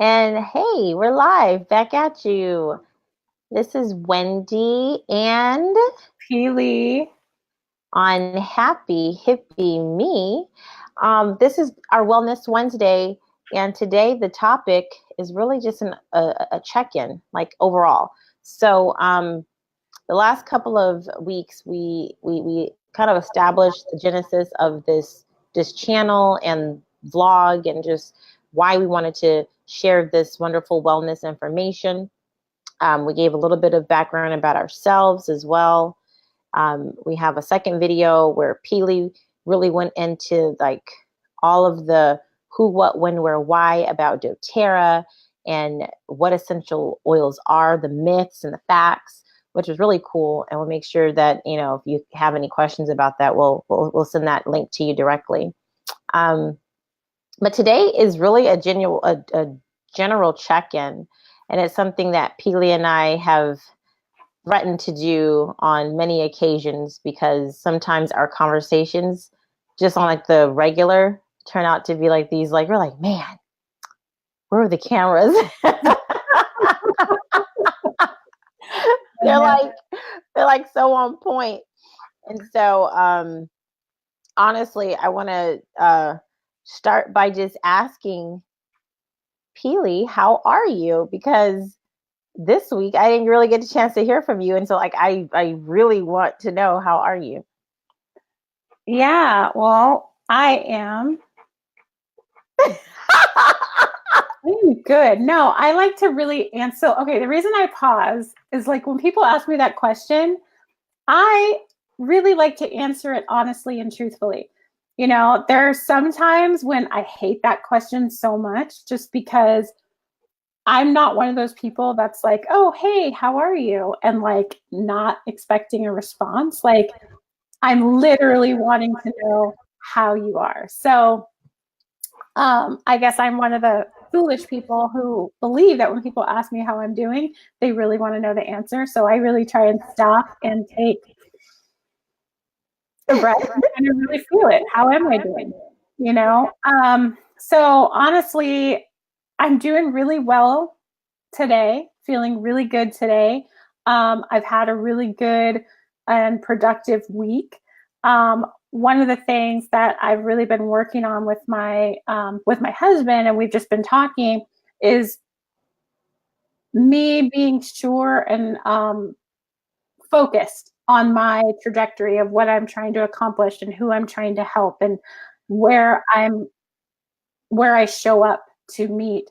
And hey, we're live back at you. This is Wendy and Pili. on Happy Hippy Me. This is our Wellness Wednesday, and today the topic is really just a check-in, like overall. So the last couple of weeks, we kind of established the genesis of this channel and vlog, and just why we wanted to share this wonderful wellness information. We gave a little bit of background about ourselves as well. We have a second video where Pili really went into like all of the who, what, when, where, why about doTERRA and what essential oils are, the myths and the facts, which was really cool. And we'll make sure that, if you have any questions about that, we'll send that link to you directly. But today is really a general check-in, and it's something that Pili and I have threatened to do on many occasions, because sometimes our conversations just on like the regular turn out to be like these, like we're like, man, where are the cameras? they're like so on point. And so honestly, I want to start by just asking Pili, how are you? Because this week I didn't really get a chance to hear from you, and so like I really want to know, how are you? Yeah, well, I am. I'm good. No, I like to really answer. Okay, the reason I pause is like when people ask me that question, I really like to answer it honestly and truthfully. There are some times when I hate that question so much just because I'm not one of those people that's like, oh, hey, how are you? And like not expecting a response. Like I'm literally wanting to know how you are. So I guess I'm one of the foolish people who believe that when people ask me how I'm doing, they really want to know the answer. So I really try and stop and take a breath and kind of really feel it. How am I doing? So honestly, I'm doing really well today, feeling really good today. I've had a really good and productive week. One of the things that I've really been working on with my husband, and we've just been talking, is me being sure and focused on my trajectory of what I'm trying to accomplish and who I'm trying to help, and where I show up to meet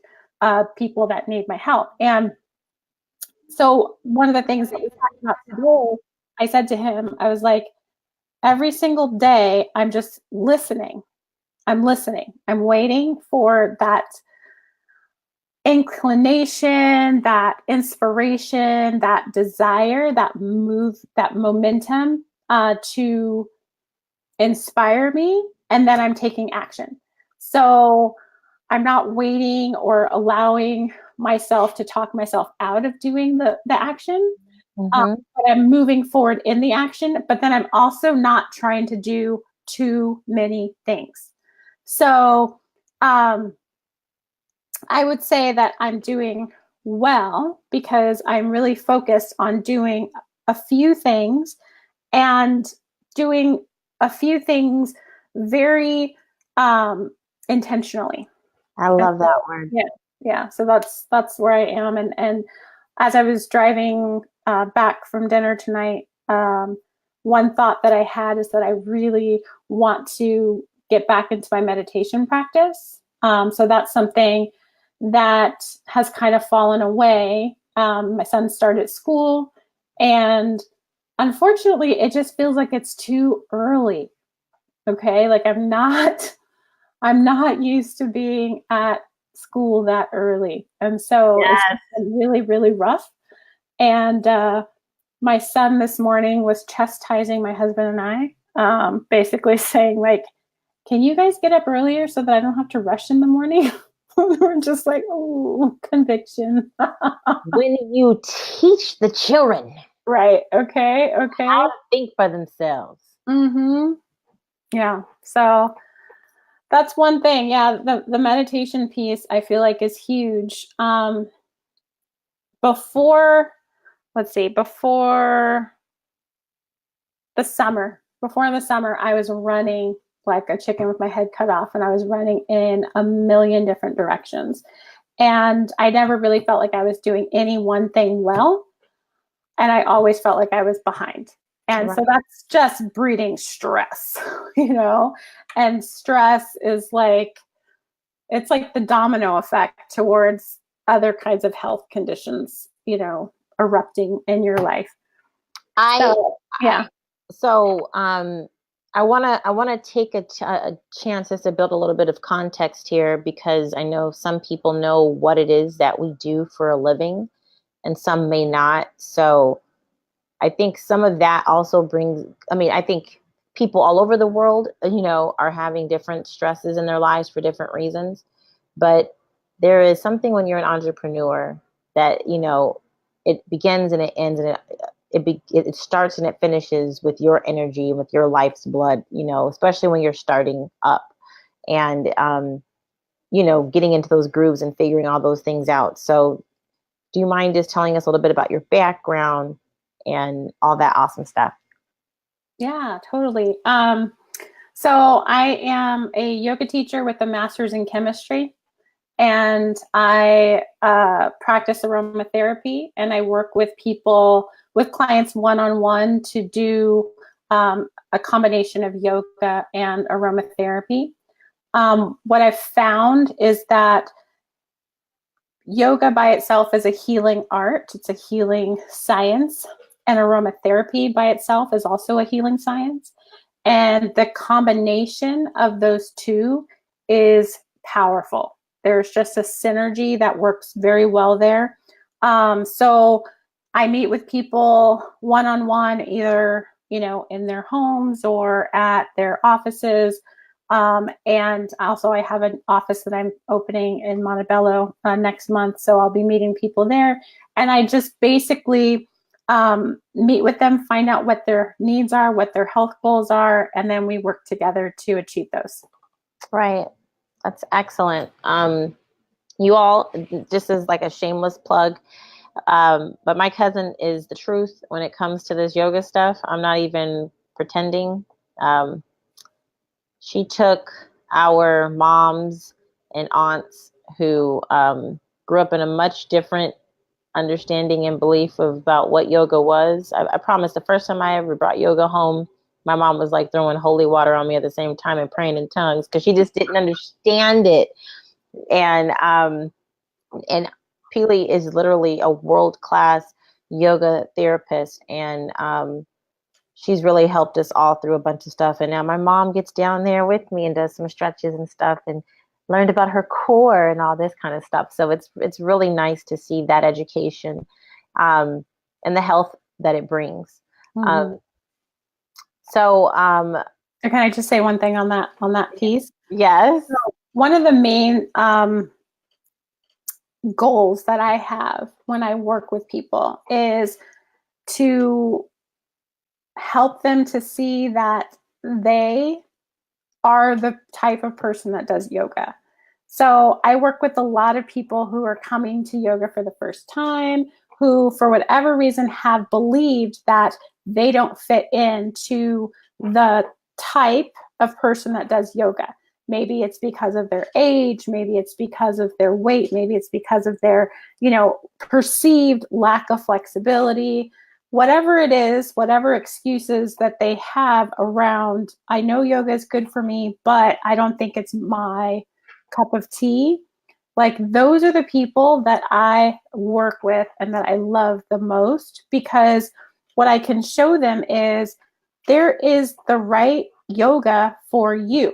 people that need my help. And so one of the things that we talked about today, I said to him, I was like, every single day, I'm just listening. I'm listening. I'm waiting for that inclination, that inspiration, that desire, that momentum to inspire me. And then I'm taking action. So I'm not waiting or allowing myself to talk myself out of doing the action. But I'm moving forward in the action, but then I'm also not trying to do too many things. So I would say that I'm doing well because I'm really focused on doing a few things, and doing a few things very intentionally. I love that word. Yeah. So that's where I am. And as I was driving back from dinner tonight, one thought that I had is that I really want to get back into my meditation practice. So that's something that has kind of fallen away. My son started school, and unfortunately, it just feels like it's too early. Okay, like I'm not used to being at school that early, and so Yes. It's been really, really rough. And my son this morning was chastising my husband and I, basically saying like, "Can you guys get up earlier so that I don't have to rush in the morning?" We're just like, oh, conviction. When you teach the children, right? Okay. how to think for themselves. Yeah. So That's one thing. Yeah, the meditation piece I feel like is huge. Before, let's see, before the summer, I was running like a chicken with my head cut off, and I was running in a million different directions. And I never really felt like I was doing any one thing well. And I always felt like I was behind. And so that's just breeding stress, you know? And stress is like, it's like the domino effect towards other kinds of health conditions, you know, erupting in your life. I want to take a chance just to build a little bit of context here, because I know some people know what it is that we do for a living and some may not. So I think some of that also brings, I think people all over the world, you know, are having different stresses in their lives for different reasons. But there is something when you're an entrepreneur that, you know, it begins and it ends, and it starts and it finishes with your energy, with your life's blood, you know, especially when you're starting up and, you know, getting into those grooves and figuring all those things out. So do you mind just telling us a little bit about your background and all that awesome stuff? Yeah, totally. So I am a yoga teacher with a master's in chemistry, and I practice aromatherapy, and I work with people, with clients one-on-one to do a combination of yoga and aromatherapy. What I've found is that yoga by itself is a healing art. It's a healing science. And aromatherapy by itself is also a healing science. And the combination of those two is powerful. There's just a synergy that works very well there. So I meet with people one-on-one, either, you know, in their homes or at their offices. And also I have an office that I'm opening in Montebello next month. So I'll be meeting people there. And I just basically meet with them, find out what their needs are, what their health goals are, and then we work together to achieve those. Right. That's excellent. You all, just as like a shameless plug, but my cousin is the truth when it comes to this yoga stuff. I'm not even pretending. She took our moms and aunts who grew up in a much different understanding and belief about what yoga was. I promise the first time I ever brought yoga home, my mom was like throwing holy water on me at the same time and praying in tongues because she just didn't understand it. And Pili is literally a world-class yoga therapist, and she's really helped us all through a bunch of stuff. And now my mom gets down there with me and does some stretches and stuff and learned about her core and all this kind of stuff. So it's really nice to see that education and the health that it brings. Mm-hmm. Can I just say one thing on that piece? Yes. So one of the main goals that I have when I work with people is to help them to see that they are the type of person that does yoga. So I work with a lot of people who are coming to yoga for the first time, who for whatever reason have believed that they don't fit into the type of person that does yoga. Maybe it's because of their age, maybe it's because of their weight, maybe it's because of their, you know, perceived lack of flexibility. Whatever it is, whatever excuses that they have around, I know yoga is good for me, but I don't think it's my cup of tea. Like, those are the people that I work with and that I love the most, because what I can show them is there is the right yoga for you.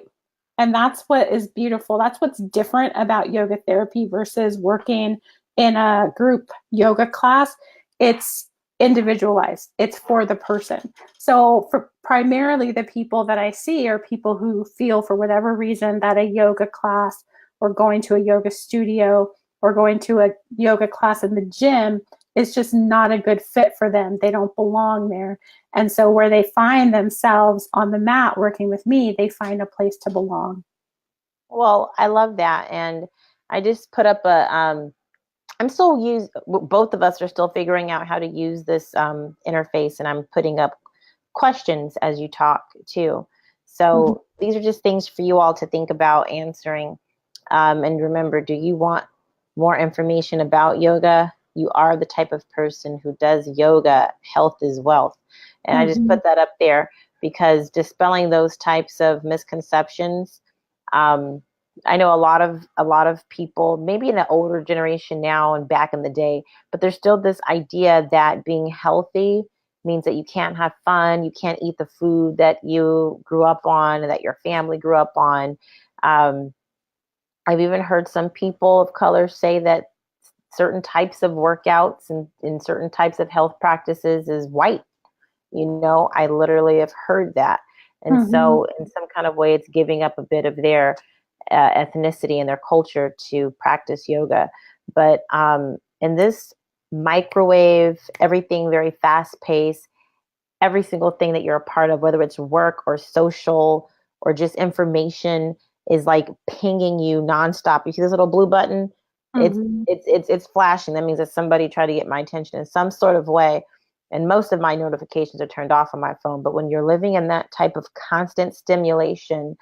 And that's what is beautiful. That's what's different about yoga therapy versus working in a group yoga class. It's individualized. It's for the person. So for primarily the people that I see are people who feel for whatever reason that a yoga class or going to a yoga studio or going to a yoga class in the gym is just not a good fit for them. They don't belong there. And so where they find themselves on the mat working with me, they find a place to belong. Well, I love that. And I just put up I'm still both of us are still figuring out how to use this interface, and I'm putting up questions as you talk too. So these are just things for you all to think about answering. And remember, do you want more information about yoga? You are the type of person who does yoga. Health is wealth. And I just put that up there because dispelling those types of misconceptions. I know a lot of people, maybe in the older generation now and back in the day, but there's still this idea that being healthy means that you can't have fun, you can't eat the food that you grew up on and that your family grew up on. I've even heard some people of color say that certain types of workouts and certain types of health practices is white. I literally have heard that. And so in some kind of way, it's giving up a bit of their ethnicity and their culture to practice yoga. But in this microwave, everything very fast paced, every single thing that you're a part of, whether it's work or social or just information, is like pinging you nonstop. You see this little blue button? It's flashing. That means that somebody tried to get my attention in some sort of way. And most of my notifications are turned off on my phone. But when you're living in that type of constant stimulation,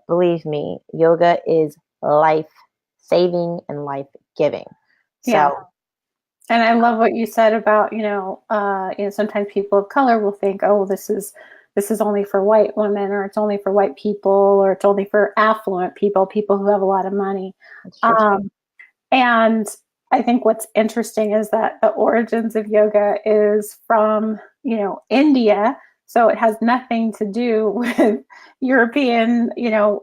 believe me, yoga is life saving and life giving. Yeah. So, and I love what you said about, sometimes people of color will think, oh, this is only for white women, or it's only for white people, or it's only for affluent people who have a lot of money. And I think what's interesting is that the origins of yoga is from, India. So it has nothing to do with European,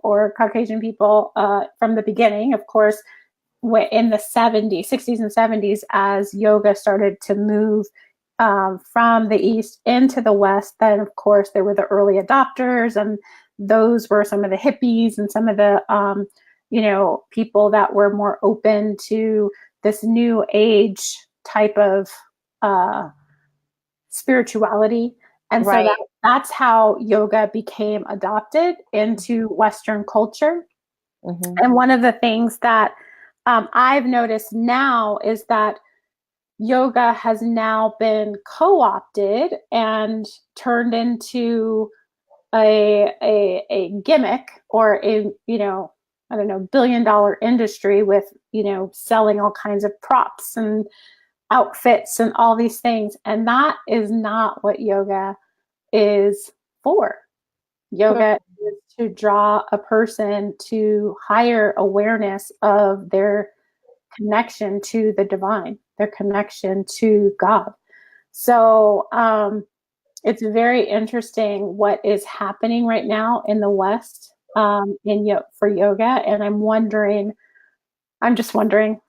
or Caucasian people from the beginning. Of course, in the 60s and 70s, as yoga started to move from the East into the West, then of course there were the early adopters, and those were some of the hippies and some of the, people that were more open to this new age type of spirituality. And so that's how yoga became adopted into Western culture. And one of the things that I've noticed now is that yoga has now been co-opted and turned into a gimmick, or a billion-dollar industry with selling all kinds of props and outfits and all these things. And that is not what yoga is for. Yoga is to draw a person to higher awareness of their connection to the divine, their connection to God. So it's very interesting what is happening right now in the West for yoga. And I'm just wondering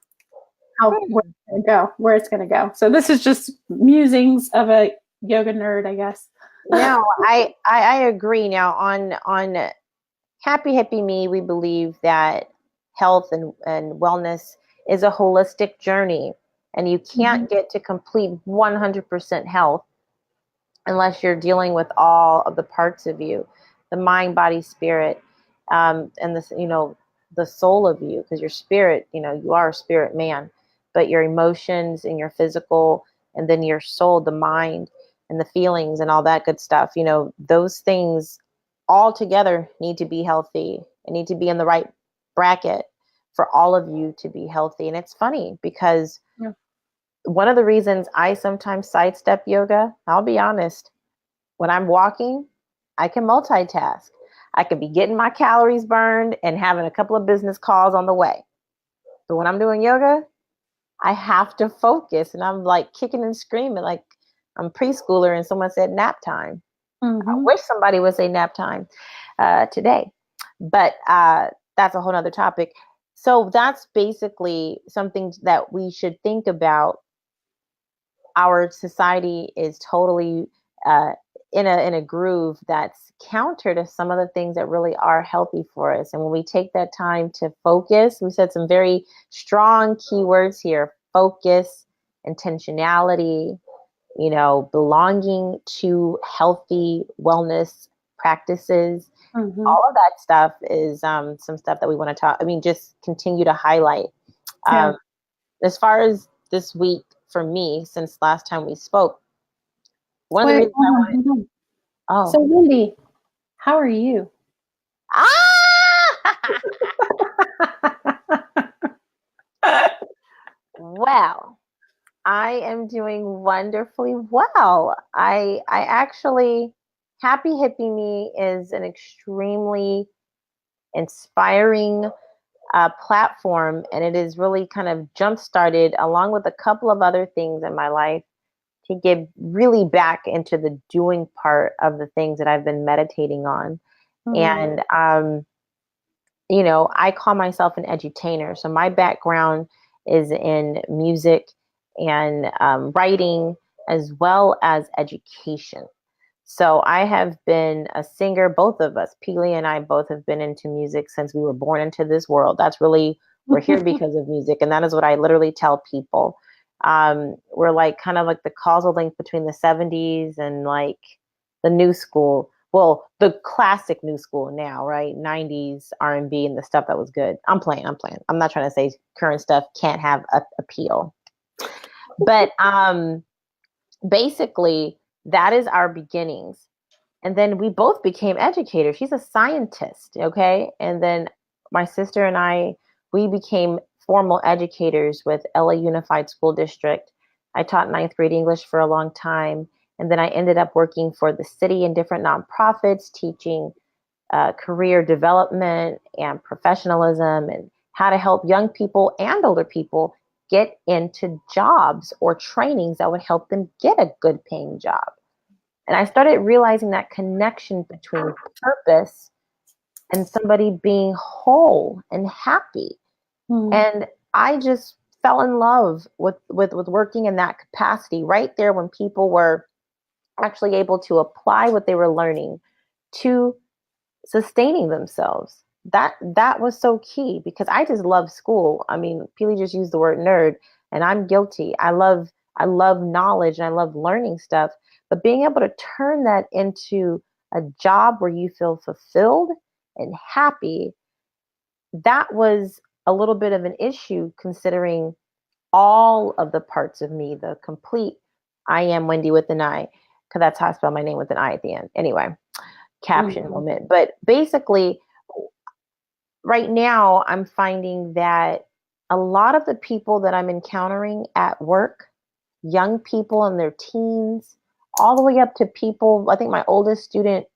where it's going to go. So this is just musings of a yoga nerd, I guess. No, I agree. Now on Happy Hippy Me, we believe that health and wellness is a holistic journey, and you can't get to complete 100% health unless you're dealing with all of the parts of you, the mind, body, spirit, and the soul of you, because your spirit, you are a spirit man, but your emotions and your physical, and then your soul, the mind and the feelings and all that good stuff, those things all together need to be healthy and need to be in the right bracket for all of you to be healthy. And it's funny because one of the reasons I sometimes sidestep yoga, I'll be honest, when I'm walking, I can multitask. I could be getting my calories burned and having a couple of business calls on the way. But when I'm doing yoga, I have to focus, and I'm like kicking and screaming like I'm preschooler and someone said nap time. I wish somebody would say nap time today, but that's a whole nother topic. So that's basically something that we should think about. Our society is totally in a groove that's counter to some of the things that really are healthy for us. And when we take that time to focus, we said some very strong keywords here: focus, intentionality, belonging to healthy wellness practices. Mm-hmm. All of that stuff is some stuff that we want to talk. I mean, just continue to highlight. Yeah. As far as this week for me, since last time we spoke, one of the Wait, reasons I wanted. hold on. Oh. So, Wendi, how are you? Well, I am doing wonderfully well. I actually, Happy Hippy Me is an extremely inspiring platform, and it is really kind of jump started along with a couple of other things in my life to get really back into the doing part of the things that I've been meditating on. Mm-hmm. And you know, I call myself an edutainer. So my background is in music and writing as well as education. So I have been a singer. Both of us, Pili and I, both have been into music since we were born into this world. That's really, we're here because of music. And that is what I literally tell people. We're like kind of like the causal link between the 70s and like the new school. Well, the classic new school now, right? 90s R&B and the stuff that was good. I'm playing. I'm not trying to say current stuff can't have appeal. But basically, that is our beginnings. And then we both became educators. She's a scientist, okay? And then my sister and I, we became formal educators with LA Unified School District. I taught ninth grade English for a long time. And then I ended up working for the city in different nonprofits, teaching career development and professionalism and how to help young people and older people get into jobs or trainings that would help them get a good paying job. And I started realizing that connection between purpose and somebody being whole and happy. Mm-hmm. And I just fell in love with working in that capacity right there when people were actually able to apply what they were learning to sustaining themselves. That was so key because I just love school. I mean, Pili just used the word nerd, and I'm guilty. I love knowledge and I love learning stuff, but being able to turn that into a job where you feel fulfilled and happy, that was a little bit of an issue considering all of the parts of me, the complete I am Wendi with an I, because that's how I spell my name with an I at the end. Anyway, caption Mm-hmm. moment. But basically, right now, I'm finding that a lot of the people that I'm encountering at work, young people in their teens, all the way up to people, I think my oldest student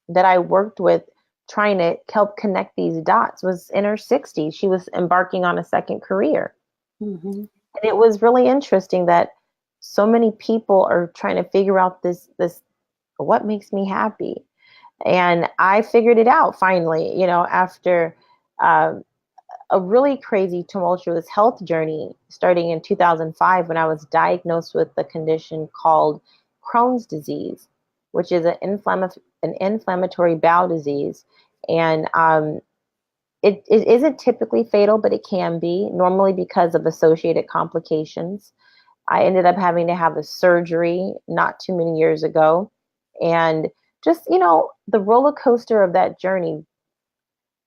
that I worked with trying to help connect these dots was in her 60s. She was embarking on a second career. Mm-hmm. And it was really interesting that so many people are trying to figure out this what makes me happy. And I figured it out finally, you know, after uh, a really crazy, tumultuous health journey starting in 2005 when I was diagnosed with a condition called Crohn's disease, which is an inflammatory bowel disease. And it isn't typically fatal, but it can be, normally because of associated complications. I ended up having to have a surgery not too many years ago. And just, you know, the roller coaster of that journey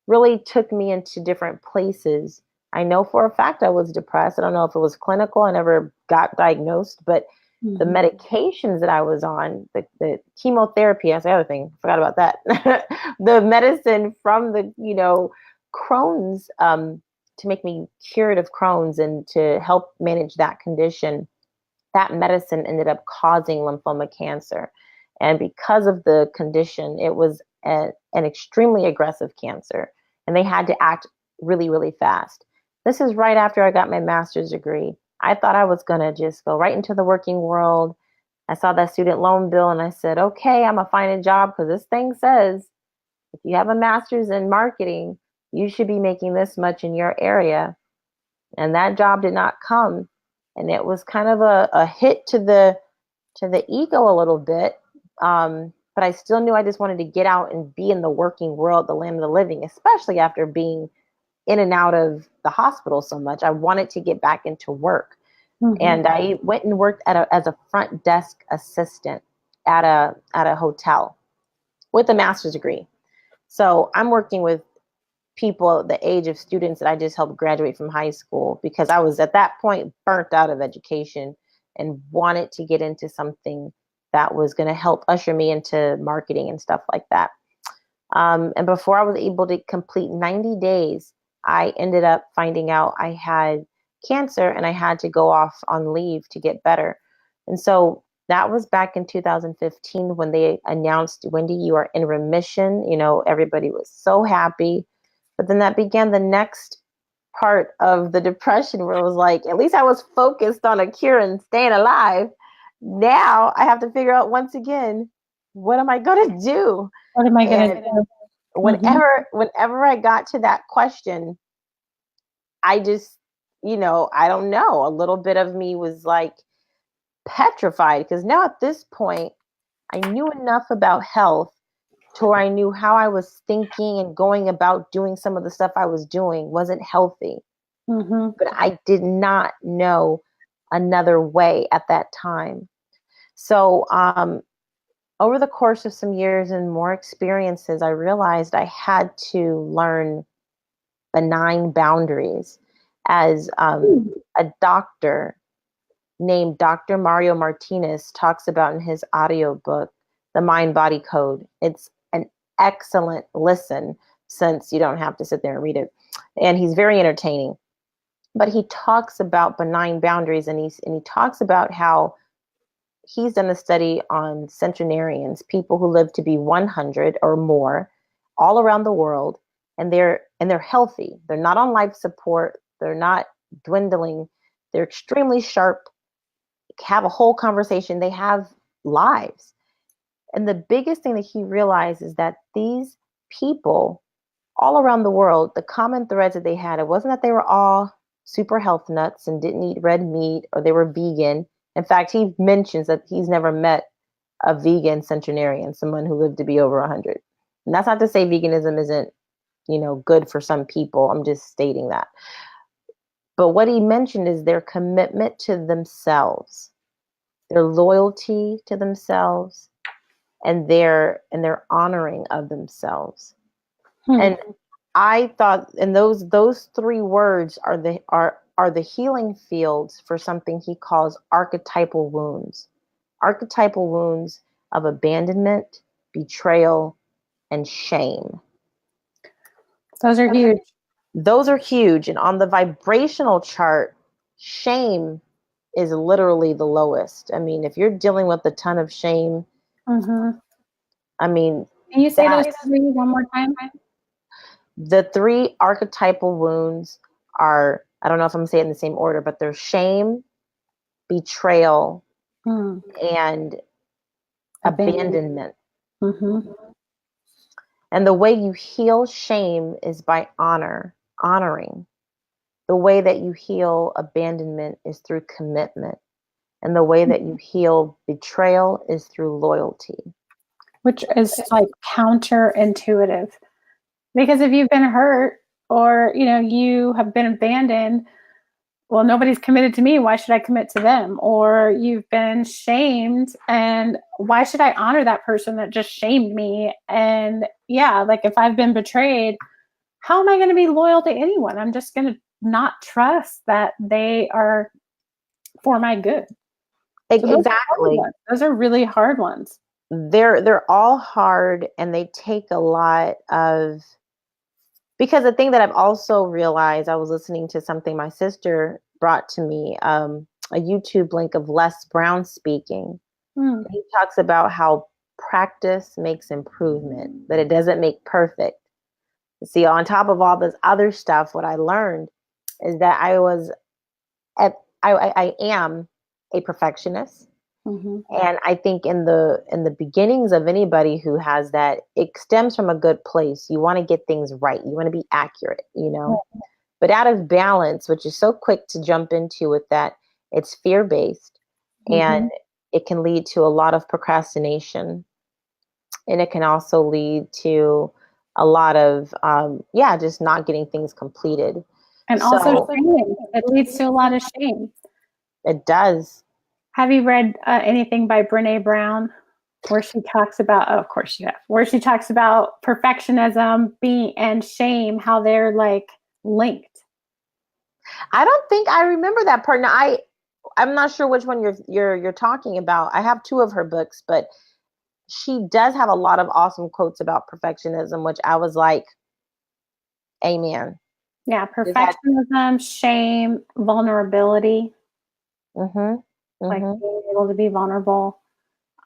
really took me into different places. I know for a fact I was depressed. I don't know if it was clinical. I never got diagnosed, but the Mm-hmm. medications that I was on, the chemotherapy, that's the other thing, forgot about that. The medicine from the, you know, Crohn's, to make me cured of Crohn's and to help manage that condition, that medicine ended up causing lymphoma cancer. And because of the condition, it was an extremely aggressive cancer. And they had to act really, really fast. This is right after I got my master's degree. I thought I was going to just go right into the working world. I saw that student loan bill and I said, okay, I'm going to find a job because this thing says if you have a master's in marketing, you should be making this much in your area. And that job did not come. And it was kind of a hit to the ego a little bit. But I still knew I just wanted to get out and be in the working world, the land of the living, especially after being in and out of the hospital so much. I wanted to get back into work. Mm-hmm. And I went and worked as a front desk assistant at a hotel, with a master's degree. So I'm working with people the age of students that I just helped graduate from high school, because I was at that point burnt out of education and wanted to get into something that was going to help usher me into marketing and stuff like that. And before I was able to complete 90 days, I ended up finding out I had cancer and I had to go off on leave to get better. And so that was back in 2015 when they announced, Wendi, you are in remission. You know, everybody was so happy. But then that began the next part of the depression, where it was like, at least I was focused on a cure and staying alive. Now I have to figure out once again, what am I going to do? What am I going to do? Whenever I got to that question, I just, I don't know, a little bit of me was like petrified, because now at this point, I knew enough about health to where I knew how I was thinking and going about doing some of the stuff I was doing wasn't healthy. But I did not know another way at that time. So over the course of some years and more experiences, I realized I had to learn benign boundaries, as a doctor named Dr. Mario Martinez talks about in his audiobook, The Mind Body Code. It's an excellent listen, since you don't have to sit there and read it. And he's very entertaining. But he talks about benign boundaries, and he talks about how he's done a study on centenarians, people who live to be 100 or more all around the world, and they're healthy. They're not on life support. They're not dwindling. They're extremely sharp, have a whole conversation. They have lives. And the biggest thing that he realized is that these people all around the world, the common threads that they had, it wasn't that they were all super health nuts and didn't eat red meat, or they were vegan. In fact, he mentions that he's never met a vegan centenarian, someone who lived to be over 100. And that's not to say veganism isn't, good for some people. I'm just stating that. But what he mentioned is their commitment to themselves, their loyalty to themselves, and their honoring of themselves. And I thought, and those three words are the healing fields for something he calls archetypal wounds. Archetypal wounds of abandonment, betrayal, and shame. Those are huge. Those are huge. And on the vibrational chart, shame is literally the lowest. I mean, if you're dealing with a ton of shame, I mean, can you say those three one more time? The three archetypal wounds are, I don't know if I'm saying it in the same order, but they're shame, betrayal, and abandonment. And the way you heal shame is by honoring. The way that you heal abandonment is through commitment. And the way that you heal betrayal is through loyalty. Which is like counterintuitive. Because if you've been hurt, or, you have been abandoned, well, nobody's committed to me. Why should I commit to them? Or you've been shamed, and why should I honor that person that just shamed me? And yeah, like if I've been betrayed, how am I going to be loyal to anyone? I'm just going to not trust that they are for my good. Exactly. So those are really hard ones. They're all hard, and they take a lot of, because the thing that I've also realized, I was listening to something my sister brought to me, a YouTube link of Les Brown speaking. He talks about how practice makes improvement, that it doesn't make perfect. See, on top of all this other stuff, what I learned is that I am a perfectionist. And I think in the beginnings of anybody who has that, it stems from a good place. You want to get things right. You want to be accurate, But out of balance, which is so quick to jump into with that, it's fear-based, and it can lead to a lot of procrastination. And it can also lead to a lot of, just not getting things completed. And also shame. It leads to a lot of shame. It does. Have you read anything by Brené Brown? where she talks about, oh, of course you have, where she talks about perfectionism, and shame, how they're like linked. I don't think I remember that part. Now, I'm not sure which one you're talking about. I have 2 of her books, but she does have a lot of awesome quotes about perfectionism, which I was like, amen. Yeah, perfectionism, shame, vulnerability. Like being able to be vulnerable.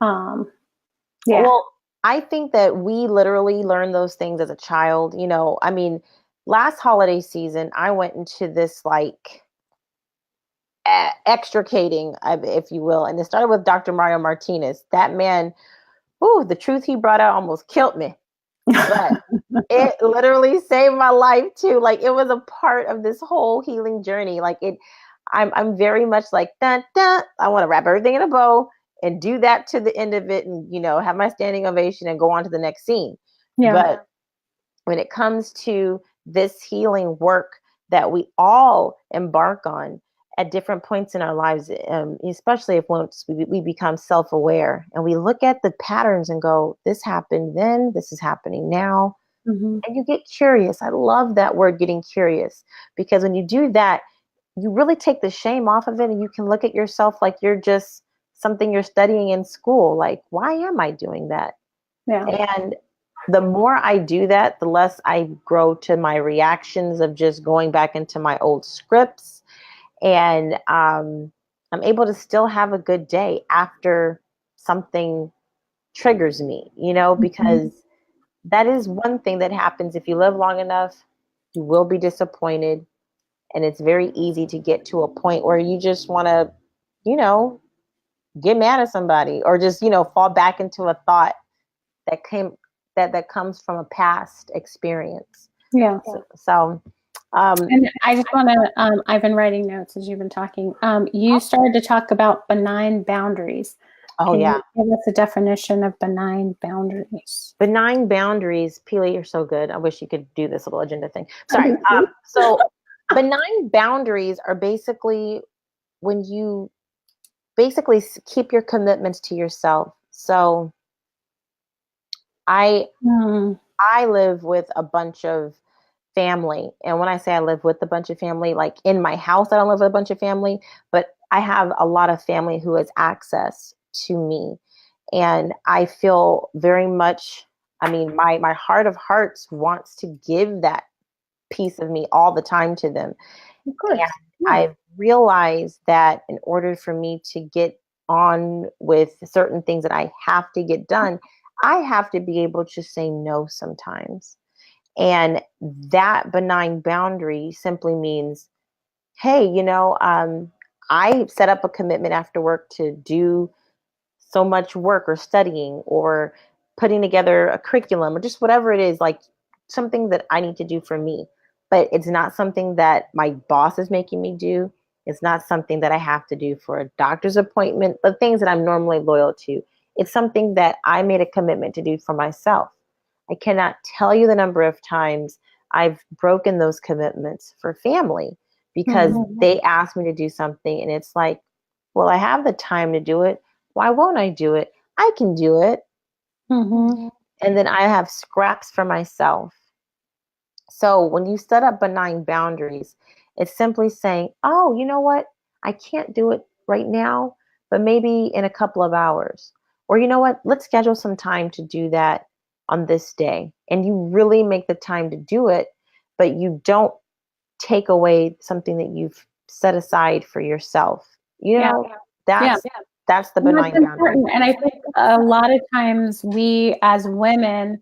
Yeah. Well, I think that we literally learn those things as a child. You know, I mean, last holiday season, I went into this like extricating, if you will, and it started with Dr. Mario Martinez. That man, the truth he brought out almost killed me. But it literally saved my life too. Like, it was a part of this whole healing journey. Like, I'm very much like, dun, dun, I want to wrap everything in a bow and do that to the end of it, and, you know, have my standing ovation and go on to the next scene. Yeah. But when it comes to this healing work that we all embark on at different points in our lives, especially if once we become self-aware and we look at the patterns and go, this happened then, this is happening now. And you get curious. I love that word, getting curious, because when you do that, you really take the shame off of it, and you can look at yourself like you're just something you're studying in school. Like, why am I doing that? Yeah. And the more I do that, the less I grow to my reactions of just going back into my old scripts. And I'm able to still have a good day after something triggers me, you know, because that is one thing that happens. If you live long enough, you will be disappointed. And it's very easy to get to a point where you just want to, you know, get mad at somebody, or just, you know, fall back into a thought that comes from a past experience. Yeah. So and I just want to, I've been writing notes as you've been talking. You started to talk about benign boundaries. Oh, Can yeah. you give us a definition of benign boundaries? Benign boundaries. Pili, you're so good. I wish you could do this little agenda thing. Sorry. So benign boundaries are basically when you basically keep your commitments to yourself. So I live with a bunch of family. And when I say I live with a bunch of family, like in my house, I don't live with a bunch of family, but I have a lot of family who has access to me. And I feel very much, I mean, my heart of hearts wants to give that piece of me all the time to them. Of course. And I've realized that in order for me to get on with certain things that I have to get done, I have to be able to say no sometimes. And that benign boundary simply means, hey, you know, I set up a commitment after work to do so much work or studying or putting together a curriculum or just whatever it is, like something that I need to do for me. But it's not something that my boss is making me do. It's not something that I have to do for a doctor's appointment, the things that I'm normally loyal to. It's something that I made a commitment to do for myself. I cannot tell you the number of times I've broken those commitments for family because they asked me to do something, and it's like, well, I have the time to do it. Why won't I do it? I can do it. And then I have scraps for myself. So when you set up benign boundaries, it's simply saying, oh, you know what? I can't do it right now, but maybe in a couple of hours. Or you know what? Let's schedule some time to do that on this day. And you really make the time to do it, but you don't take away something that you've set aside for yourself. You know, that's the benign boundary. And I think a lot of times we as women,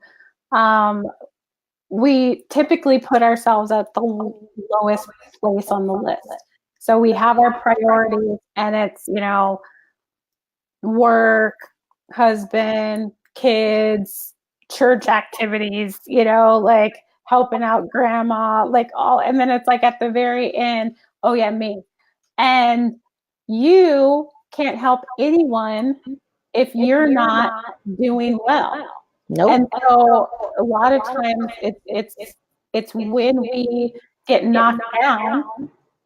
we typically put ourselves at the lowest place on the list. So we have our priorities, and it's, you know, work, husband, kids, church activities, you know, like helping out grandma, like all, and then it's like at the very end, oh yeah, me. And you can't help anyone if you're not doing well. Nope. And so a lot of times it's when we get knocked down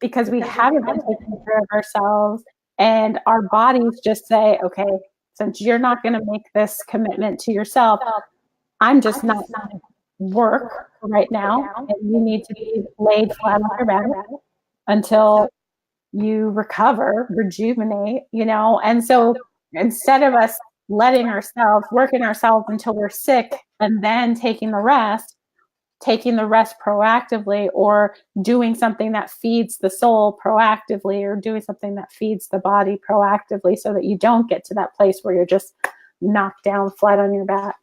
because we haven't been taking care of ourselves, and our bodies just say, okay, since you're not going to make this commitment to yourself, I'm just not going to work right now. And you need to be laid flat on your back until you recover, rejuvenate, And so instead of us working ourselves until we're sick and then taking the rest proactively, or doing something that feeds the soul proactively, or doing something that feeds the body proactively, so that you don't get to that place where you're just knocked down flat on your back.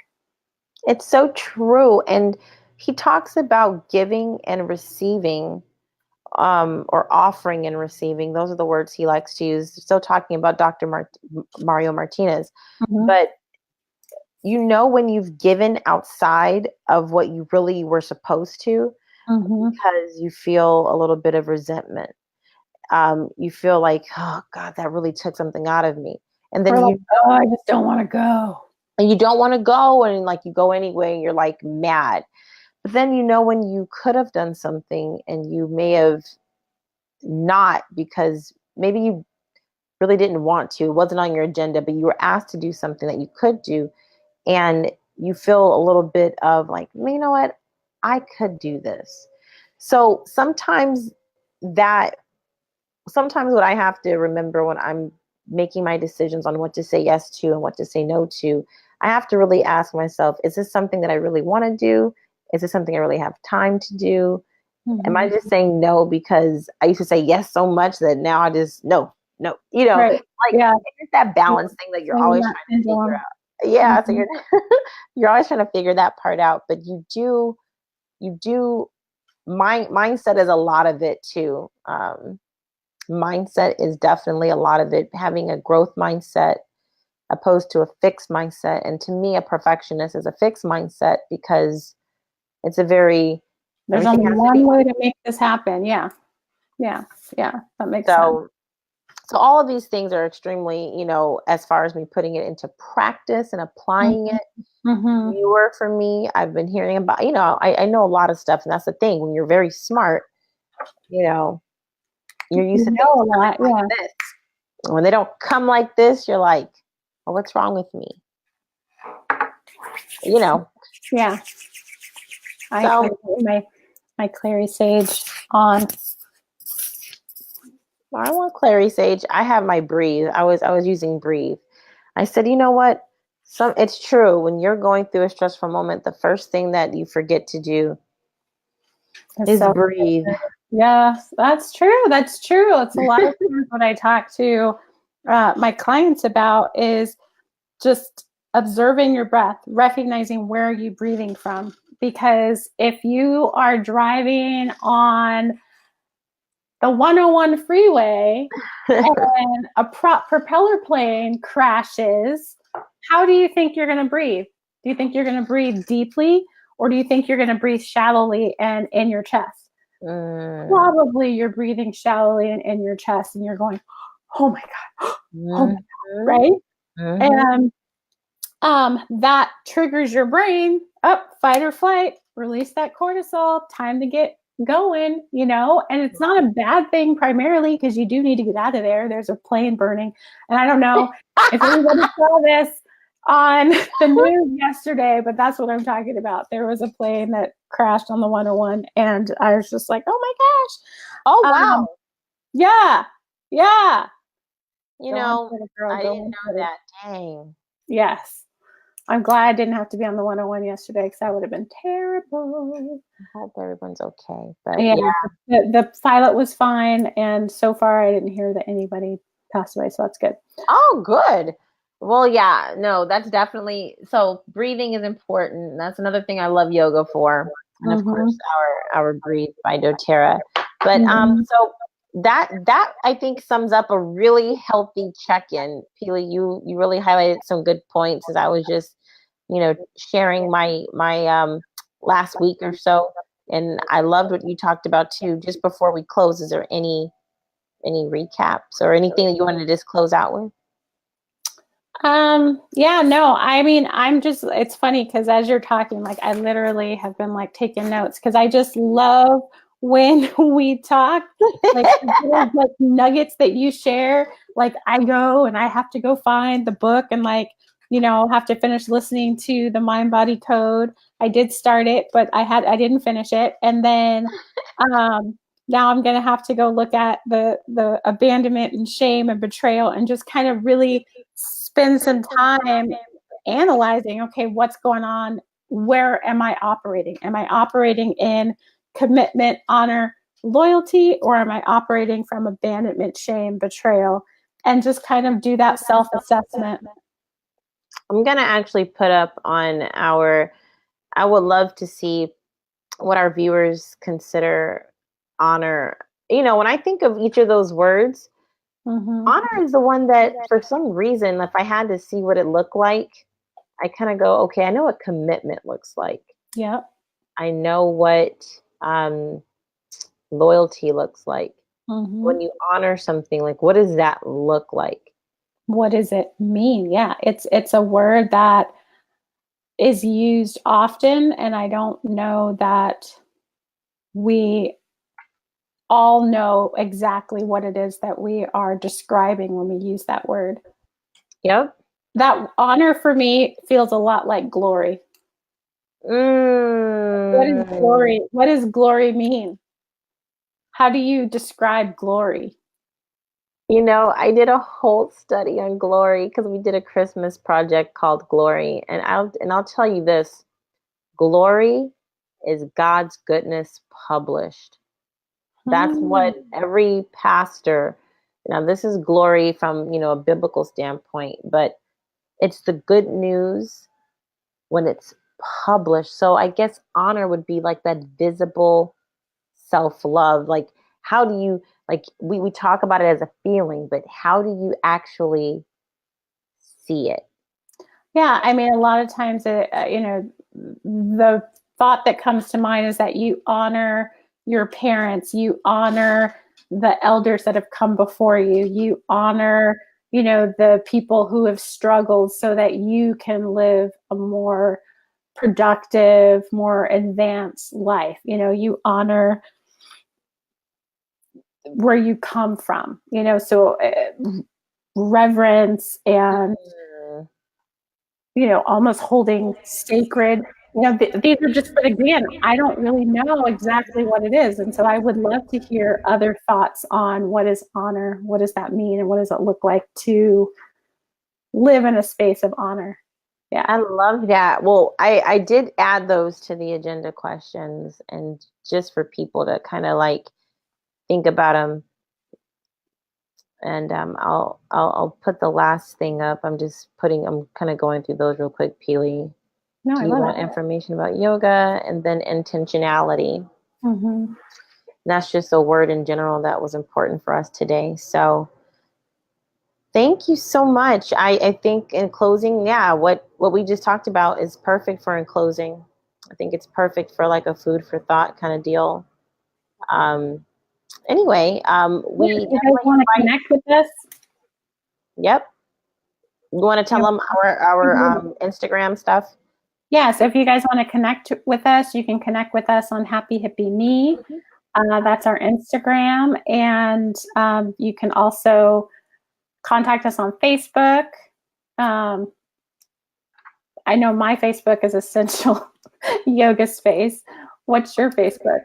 It's so true. And he talks about giving and receiving, or offering and receiving. Those are the words he likes to use. Still talking about Dr. Mario Martinez. Mm-hmm. But when you've given outside of what you really were supposed to, mm-hmm. because you feel a little bit of resentment. You feel like, oh God, that really took something out of me. And then I just don't want to go. And you don't want to go, and like you go anyway, and you're like mad. But then when you could have done something and you may have not, because maybe you really didn't want to, it wasn't on your agenda, but you were asked to do something that you could do. And you feel a little bit of like, you know what, I could do this. So sometimes what I have to remember when I'm making my decisions on what to say yes to and what to say no to, I have to really ask myself, is this something that I really want to do? Is this something I really have time to do? Mm-hmm. Am I just saying no because I used to say yes so much that now I just no, right. It's that balance thing that you're always trying to figure out. Yeah, mm-hmm. So you're always trying to figure that part out, but you do. Mindset is a lot of it too. Mindset is definitely a lot of it. Having a growth mindset opposed to a fixed mindset. And to me, a perfectionist is a fixed mindset because it's there's only one way to make this happen. Yeah. That makes sense. So all of these things are extremely, as far as me putting it into practice and applying it, newer for me. I've been hearing about, I know a lot of stuff, and that's the thing. When you're very smart, you're used to know a lot. Like this. When they don't come like this, you're like, well, what's wrong with me? Yeah. I put my Clary Sage on. I don't want Clary Sage. I have my Breathe. I was using Breathe. I said, you know what? It's true. When you're going through a stressful moment, the first thing that you forget to do is breathe. Yes, that's true. That's true. It's a lot of times what I talk to my clients about is just observing your breath, recognizing where are you breathing from. Because if you are driving on the 101 freeway and a propeller plane crashes, how do you think you're going to breathe? Do you think you're going to breathe deeply, or do you think you're going to breathe shallowly and in your chest? Probably you're breathing shallowly and in your chest, and you're going, oh my God, oh my God, right? And that triggers your brain up, fight or flight, release that cortisol, time to get going, and it's not a bad thing primarily, because you do need to get out of there. There's a plane burning, and I don't know if anybody saw this on the news yesterday, but that's what I'm talking about. There was a plane that crashed on the 101, and I was just like, oh my gosh. Oh wow. Yeah. I didn't know that. Dang. Yes. I'm glad I didn't have to be on the 101 yesterday, because that would have been terrible. I hope everyone's okay. But the pilot was fine, and so far I didn't hear that anybody passed away, so that's good. Oh, good. Well, yeah, no, that's definitely, so breathing is important. That's another thing I love yoga for. And of course, our Breathe by doTERRA. But so that I think sums up a really healthy check-in. Pili, you really highlighted some good points as I was just sharing my last week or so, and I loved what you talked about too. Just before we close, is there any recaps or anything that you wanted to just close out with? It's funny because as you're talking, like I literally have been like taking notes, because I just love when we talk, like, like nuggets that you share, like I go and I have to go find the book and like, have to finish listening to the Mind Body Code. I did start it, but I didn't finish it. And then now I'm going to have to go look at the abandonment and shame and betrayal and just kind of really spend some time analyzing, okay, what's going on? Where am I operating? Am I operating in commitment, honor, loyalty, or am I operating from abandonment, shame, betrayal? And just kind of do that self-assessment. I'm going to actually put up on I would love to see what our viewers consider honor. When I think of each of those words, honor is the one that for some reason, if I had to see what it looked like, I kind of go, okay, I know what commitment looks like. Yeah. I know what loyalty looks like. When you honor something, like, what does that look like? What does it mean? Yeah, it's a word that is used often, and I don't know that we all know exactly what it is that we are describing when we use that word. Yep. That honor for me feels a lot like glory. What is glory? What does glory mean? How do you describe glory? I did a whole study on glory because we did a Christmas project called Glory, and I'll tell you this: glory is God's goodness published. That's what every pastor. Now, this is glory from a biblical standpoint, but it's the good news when it's published. So I guess honor would be like that visible self-love. Like, how do you, like, we talk about it as a feeling, but how do you actually see it? Yeah, I mean, a lot of times, the thought that comes to mind is that you honor your parents, you honor the elders that have come before you, you honor, the people who have struggled so that you can live a more productive, more advanced life. You honor where you come from, so reverence and almost holding sacred. These are just, but again, I don't really know exactly what it is. And so I would love to hear other thoughts on what is honor, what does that mean, and what does it look like to live in a space of honor? Yeah. I love that. Well, I did add those to the agenda questions, and just for people to kind of like think about them. And I'll put the last thing up. I'm kind of going through those real quick, Pili. No, Do you want information about yoga, and then intentionality? That's just a word in general that was important for us today. So thank you so much. I think in closing, yeah, what we just talked about is perfect for in closing. I think it's perfect for like a food for thought kind of deal. Anyway, we you guys want to connect with us? Yep. You want to tell them our Instagram stuff? Yeah, so if you guys want to connect with us, you can connect with us on Happy Hippy Me. That's our Instagram. And you can also contact us on Facebook. I know my Facebook is Essential Yoga Space. What's your Facebook?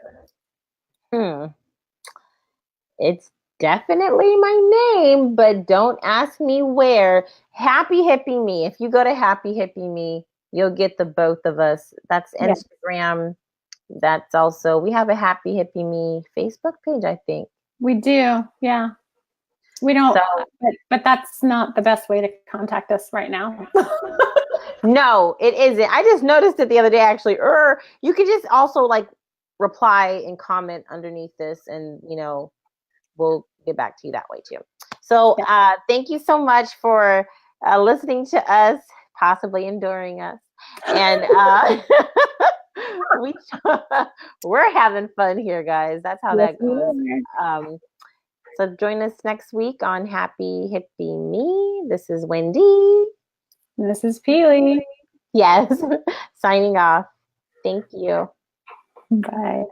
It's definitely my name, but don't ask me where. Happy Hippy Me. If you go to Happy Hippy Me, you'll get the both of us. That's Instagram. Yeah. That's also, we have a Happy Hippy Me Facebook page, I think. We do, yeah. We don't, but that's not the best way to contact us right now. No, it isn't. I just noticed it the other day, actually. You could just also like reply and comment underneath this, and we'll get back to you that way too. So thank you so much for listening to us, possibly enduring us. And we're having fun here, guys. That's how that goes. So join us next week on Happy Hippy Me. This is Wendi. This is Pili. Yes. Signing off. Thank you. Bye.